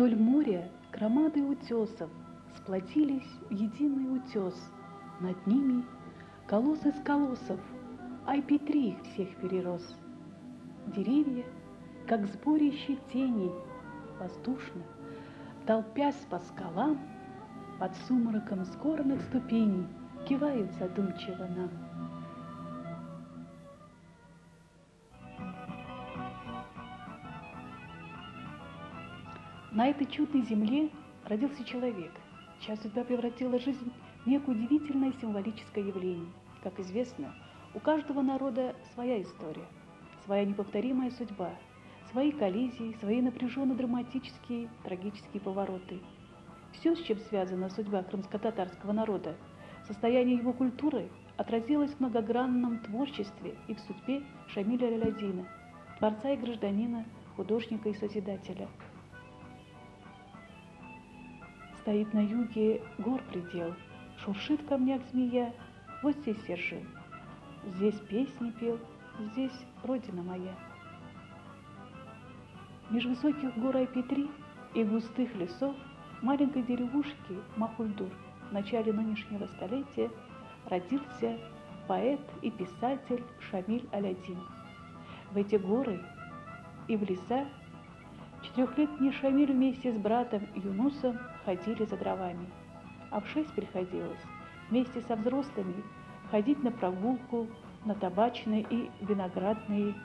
Вдоль моря громады утесов сплотились в единый утес. Над ними колосс из колоссов, ай Петри их всех перерос. Деревья, как сборище теней, воздушно, толпясь по скалам, под сумраком с горных ступеней кивают задумчиво нам. На этой чудной земле родился человек, чья судьба превратила жизнь в некое удивительное символическое явление. Как известно, у каждого народа своя история, своя неповторимая судьба, свои коллизии, свои напряженно-драматические, трагические повороты. Все, с чем связана судьба крымско-татарского народа, состояние его культуры отразилось в многогранном творчестве и в судьбе Шамиля Аль-Адина, творца и гражданина, художника и созидателя. Стоит на юге гор предел, шуршит в камнях змея, вот здесь я жил, здесь песни пел, здесь родина моя. Меж высоких гор Ай-Петри и густых лесов маленькой деревушки Махульдур в начале нынешнего столетия родился поэт и писатель Шамиль Аль-Адин. В эти горы и в леса 4-летний Шамиль вместе с братом Юнусом ходили за дровами, а в 6 приходилось вместе со взрослыми ходить на прогулку на табачные и виноградные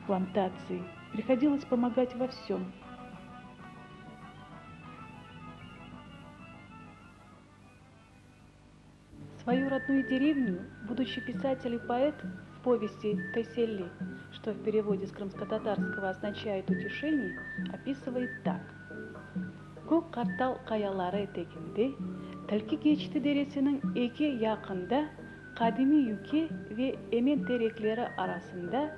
плантации. Приходилось помогать во всем. Свою родную деревню, будущий писатель и поэт, в повести «Теселли», что в переводе с крымско-татарского означает «утешение», описывает так. «Көк қартал қаялары етегінде, Тілкі кешті дересінің еке яқында, қадими юке ве емен тереклері арасында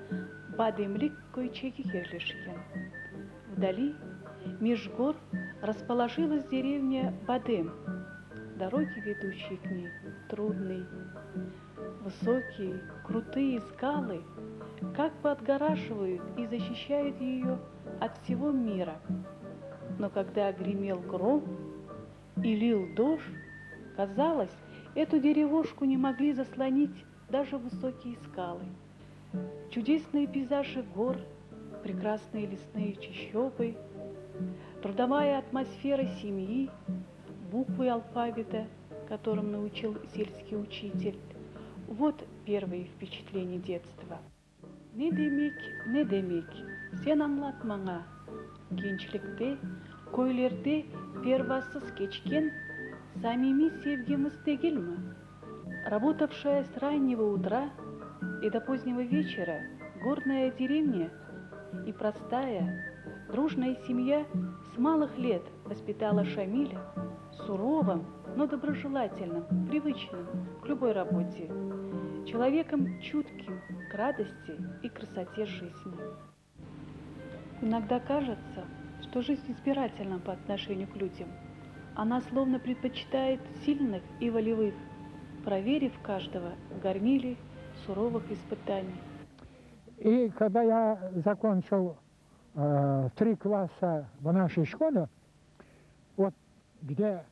бадемлик койчеги ерлешкен. Вдали, меж гор, расположилась деревня Бадем. Дороги, ведущие к ней, трудные. Высокие, крутые скалы как бы отгораживают и защищают ее от всего мира. Но когда гремел гром и лил дождь, казалось, эту деревушку не могли заслонить даже высокие скалы. Чудесные пейзажи гор, прекрасные лесные чащобы, трудовая атмосфера семьи, буквы алфавита, которым научил сельский учитель. Вот первые впечатления детства. Не демек, сен аңлатмаңа. Gençlikte, көйлерде первасыз кечкен самими sevgimiz değil mi? Работавшая с раннего утра и до позднего вечера горная деревня и простая, дружная семья с малых лет воспитала Шамиля суровым, но доброжелательным, привычным к любой работе, человеком чутким к радости и красоте жизни. Иногда кажется, что жизнь избирательна по отношению к людям. Она словно предпочитает сильных и волевых, проверив каждого в горниле суровых испытаний. И когда я закончил 3 класса в нашей школе, вот где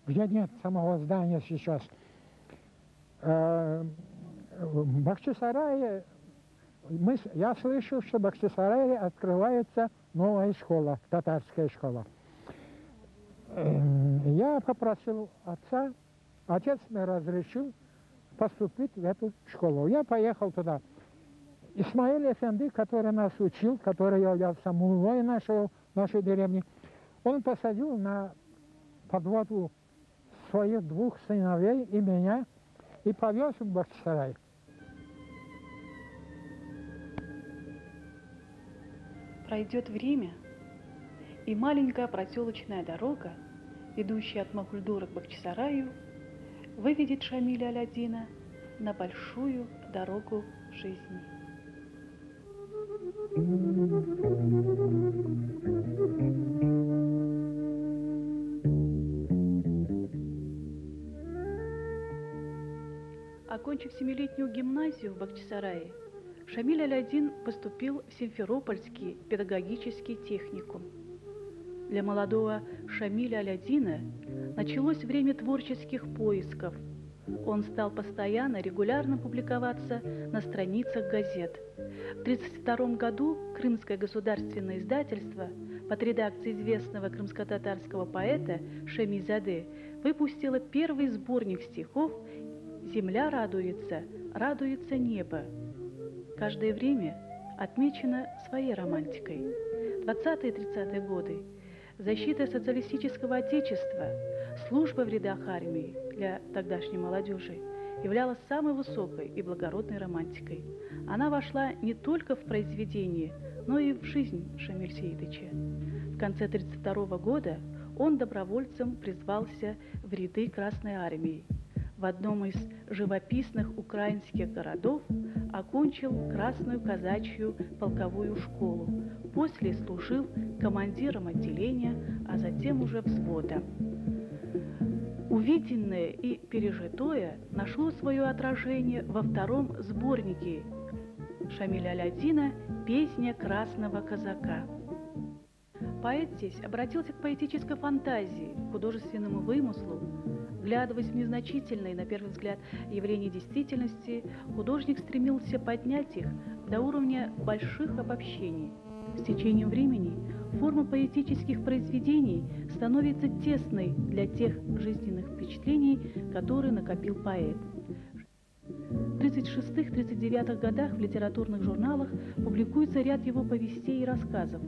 нет самого здания сейчас, в Бахчисарае, я слышу, что в Бахчисарае открывается новая школа, татарская школа. Я попросил отца, отец мне разрешил поступить в эту школу. Я поехал туда. Исмаил Эфенди, который нас учил, который являлся муллой нашей деревни, он посадил на подводу своих 2 сыновей и меня и повез в Бахчисарай. Пройдет время, и маленькая проселочная дорога, ведущая от Махульдура к Бахчисараю, выведет Шамиля Аль-Адина на большую дорогу жизни. Окончив 7-летнюю гимназию в Бахчисарае, Шамиль Аль-Адин поступил в Симферопольский педагогический техникум. Для молодого Шамиля Алядина началось время творческих поисков. Он стал постоянно, регулярно публиковаться на страницах газет. В 1932 году Крымское государственное издательство под редакцией известного крымско-татарского поэта Шемизаде выпустило первый сборник стихов «Земля радуется, радуется небо». Каждое время отмечено своей романтикой. 20-е и 30-е годы защита социалистического отечества, служба в рядах армии для тогдашней молодежи являлась самой высокой и благородной романтикой. Она вошла не только в произведение, но и в жизнь Шамиля Сеидовича. В конце 1932 года он добровольцем призвался в ряды Красной армии. В одном из живописных украинских городов окончил Красную казачью полковую школу. После служил командиром отделения, а затем уже взвода. Увиденное и пережитое нашло свое отражение во втором сборнике Шамиля Алядина «Песня красного казака». Поэт здесь обратился к поэтической фантазии, художественному вымыслу. Вглядываясь в незначительные, на первый взгляд, явления действительности, художник стремился поднять их до уровня больших обобщений. С течением времени форма поэтических произведений становится тесной для тех жизненных впечатлений, которые накопил поэт. В 1936-1939 годах в литературных журналах публикуется ряд его повестей и рассказов.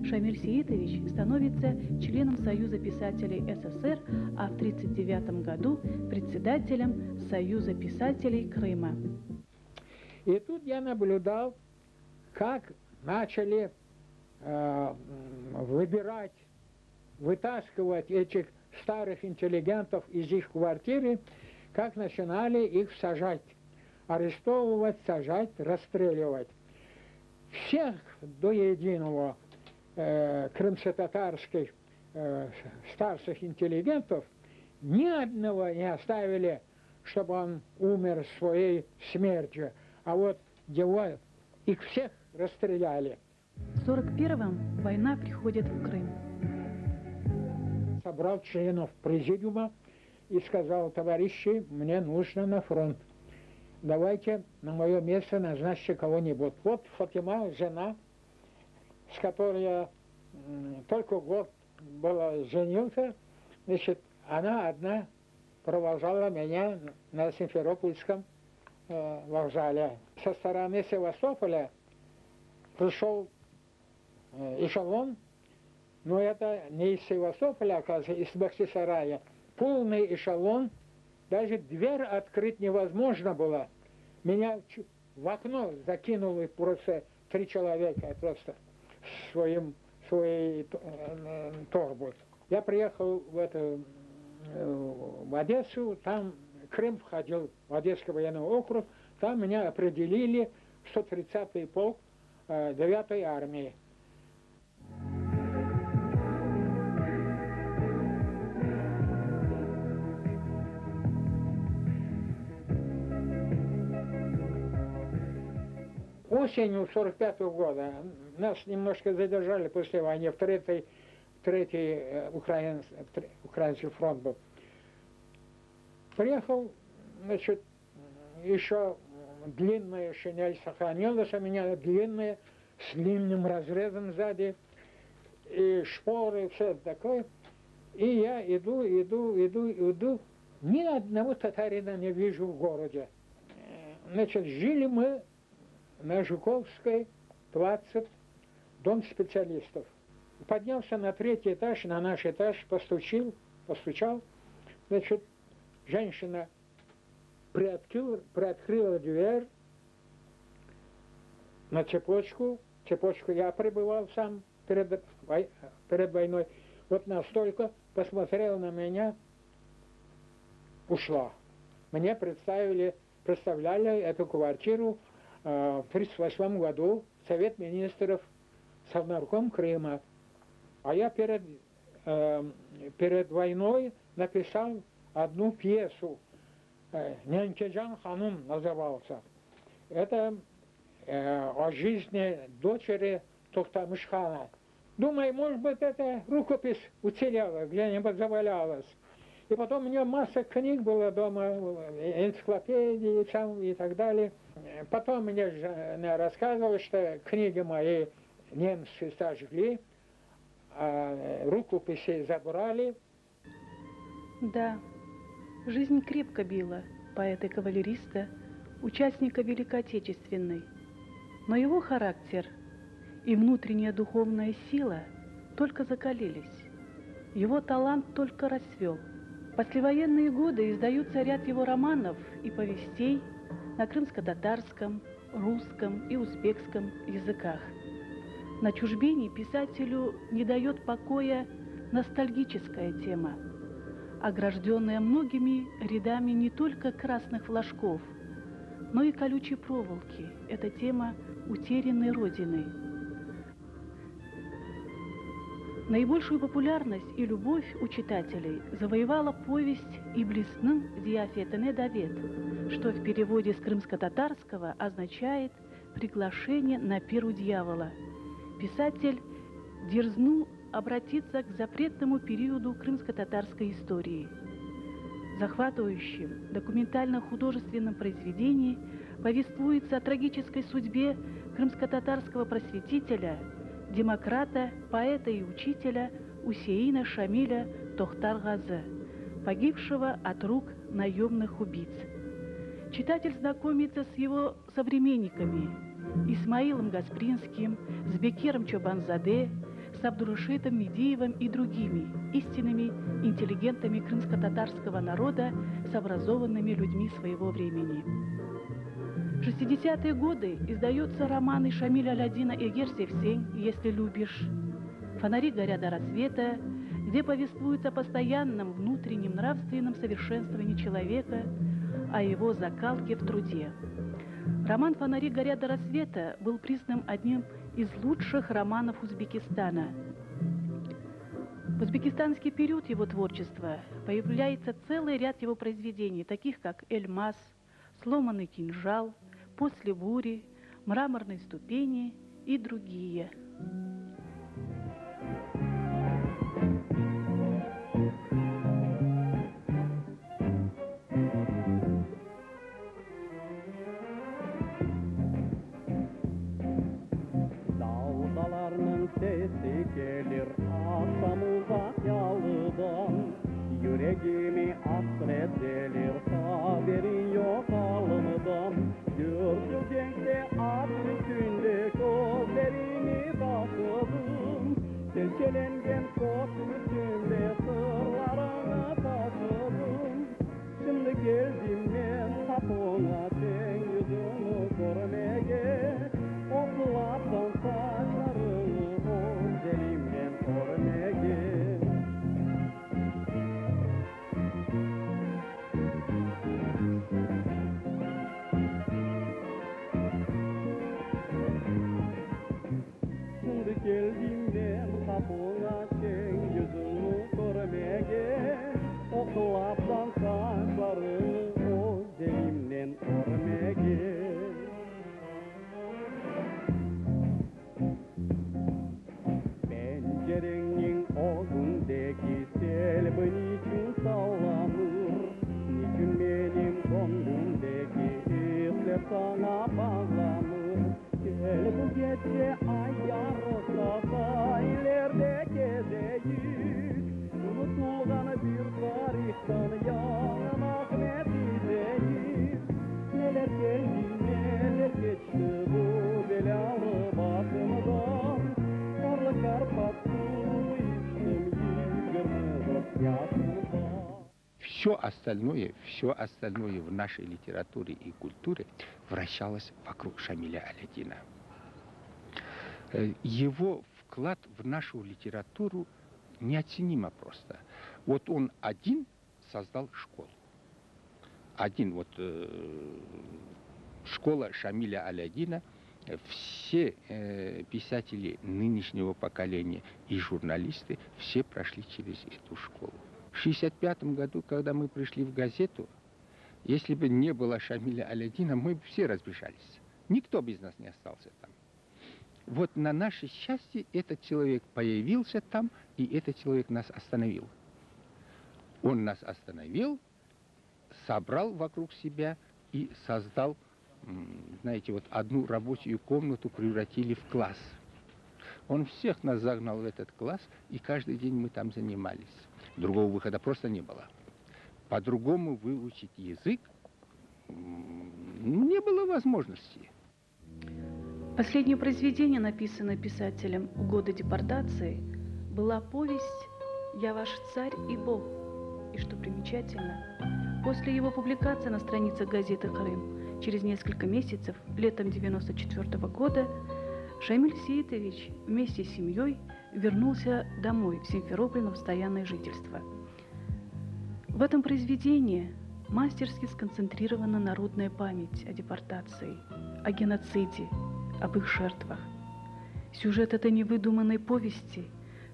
Шамиль Сеидович становится членом Союза писателей СССР, а в 1939 году председателем Союза писателей Крыма. И тут я наблюдал, как начали вытаскивать этих старых интеллигентов из их квартиры, как начинали их сажать, арестовывать, сажать, расстреливать. Всех до единого крымско-татарских старших интеллигентов ни одного не оставили, чтобы он умер своей смертью, а вот его, их всех расстреляли. В 1941-м война приходит в Крым. Собрал членов президиума и сказал: товарищи, мне нужно на фронт. Давайте на мое место назначьте кого-нибудь. Вот Фатима, жена, с которой я только год была женился, значит, она одна провожала меня на Симферопольском вокзале. Со стороны Севастополя пришел эшелон, но это не из Севастополя, оказывается, из Бахчисарая. Полный эшелон, даже дверь открыть невозможно было. Меня в окно закинули просто 3 человека просто своей торбой. Я приехал в Одессу, там Крым входил в Одесский военный округ, там меня определили в 130-й полк 9-й армии. Осенью 1945 года нас немножко задержали после войны, в третий украинский фронт был. Приехал, значит, еще длинная шинель сохранилась у меня, длинная, с длинным разрезом сзади, и шпоры, все такое. И я иду, ни одного татарина не вижу в городе. Значит, жили мы на Жуковской, 20, дом специалистов. Поднялся на 3-й этаж, на наш этаж, постучал. Значит, женщина приоткрыла дверь на цепочку. Цепочку я пребывал сам перед войной. Вот настолько посмотрела на меня, ушла. Мне представляли эту квартиру в 1938 году Совет министров, Совнарком Крыма. А я перед войной написал одну пьесу, «Нянкеджан ханум» назывался. Это о жизни дочери Тохтамыш хана. Думаю, может быть, эта рукопись уцелела, где-нибудь завалялась. И потом у меня масса книг было дома, энциклопедии там и так далее. Потом мне жена рассказывала, что книги мои немцы сожгли, а рукописи забрали. Да, жизнь крепко била поэта-кавалериста, участника Великой Отечественной. Но его характер и внутренняя духовная сила только закалились. Его талант только расцвел. В послевоенные годы издаются ряд его романов и повестей на крымско-татарском, русском и узбекском языках. На чужбине писателю не дает покоя ностальгическая тема, огражденная многими рядами не только красных флажков, но и колючей проволоки. Это тема утерянной Родины. Наибольшую популярность и любовь у читателей завоевала повесть «Иблисның зияфетіне давет», что в переводе с крымско-татарского означает «приглашение на пир у дьявола». Писатель дерзнул обратиться к запретному периоду крымско-татарской истории. В захватывающем документально-художественном произведении повествуется о трагической судьбе крымско-татарского просветителя, демократа, поэта и учителя Усейна Шамиля Тохтар-Газы, погибшего от рук наемных убийц. Читатель знакомится с его современниками Исмаилом Гаспринским, с Бекиром Чобанзаде, с Абдурашидом Медиевым и другими истинными интеллигентами крымско-татарского народа, с образованными людьми своего времени. В 60-е годы издаются романы Шамиля Алядина «Эгер севсень, если любишь», «Фонари горят до рассвета», где повествуется о постоянном внутреннем нравственном совершенствовании человека, о его закалке в труде. Роман «Фонари горят до рассвета» был признан одним из лучших романов Узбекистана. В узбекистанский период его творчества появляется целый ряд его произведений, таких как «Эльмаз», «Сломанный кинжал», «После бури», «Мраморные ступени» и другие. Dalgalarının sesi gelir akşam uzak yalıdan. Yüreğimi hasret delir haberin yok alnıdan. Görülecekse acı günde gözlerimi bakıdım. Selkelengen koç yüzümde sırlarını taşıdım. Şimdi geldim ben kapına sen yüzünü görmeye. Oklardan saçlarını o elimden örmeye. Şimdi geldim ben kapına sen yüzünü görmeye. Oklardan saçlarını o elimden örmeye. Pencerenin odundaki selbin için sallanır. Niçin benim gönlümdeki hisler sana bağlanır. Gel bu gece ay yarısa sahillerde gezeyim. Unutulgan bir tarihten yanmak neticeyim. Neler geldi neler geçti bu belalı başımdan. Karlı Karpat suyu içtim 24 yaşımda. Все остальное в нашей литературе и культуре вращалось вокруг Шамиля Алядина. Его вклад в нашу литературу неоценимо просто. Вот он один создал школу. Школа Шамиля Алядина. Все писатели нынешнего поколения и журналисты все прошли через эту школу. В 1965 году, когда мы пришли в газету, если бы не было Шамиля Алядина, мы бы все разбежались. Никто без нас не остался там. Вот на наше счастье этот человек появился там, и этот человек нас остановил. Он нас остановил, собрал вокруг себя и создал, знаете, вот одну рабочую комнату превратили в класс. Он всех нас загнал в этот класс, и каждый день мы там занимались. Другого выхода просто не было. По-другому выучить язык не было возможности. Последнее произведение, написанное писателем в годы депортации, была повесть «Я ваш царь и бог». И что примечательно, после его публикации на страницах газеты «Крым» через несколько месяцев, летом 1994 года, Шамиль Сеитович вместе с семьей вернулся домой в Симферополь на постоянное жительство. В этом произведении мастерски сконцентрирована народная память о депортации, о геноциде, об их жертвах. Сюжет этой невыдуманной повести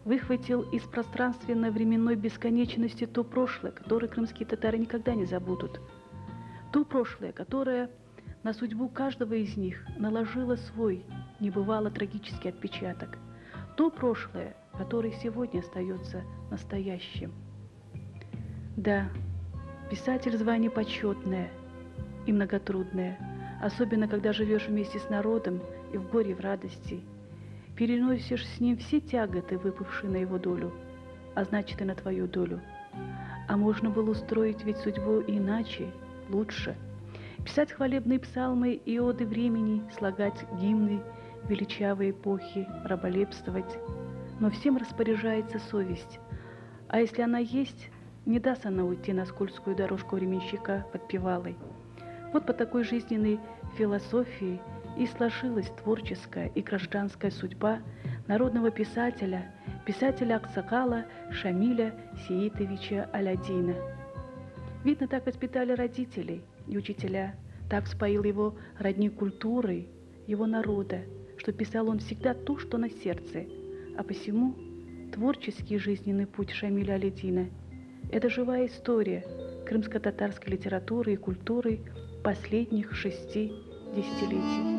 выхватил из пространственно-временной бесконечности то прошлое, которое крымские татары никогда не забудут. То прошлое, которое на судьбу каждого из них наложило свой небывало трагический отпечаток. То прошлое, которое сегодня остается настоящим. Да, писатель звание почетное и многотрудное, особенно когда живешь вместе с народом и в горе, и в радости. Переносишь с ним все тяготы, выпавшие на его долю, а значит и на твою долю. А можно было устроить ведь судьбу иначе, лучше. Писать хвалебные псалмы и оды времени, слагать гимны величавой эпохи, раболепствовать. Но всем распоряжается совесть. А если она есть, не даст она уйти на скользкую дорожку временщика подпевалой. Вот по такой жизненной философии и сложилась творческая и гражданская судьба народного писателя, писателя-аксакала Шамиля Сеитовича Алядина. Видно, так воспитали родителей и учителя, так споил его родни культурой, его народа, что писал он всегда то, что на сердце. А посему творческий жизненный путь Шамиля Алядина – это живая история крымско-татарской литературы и культуры последних 6 десятилетий.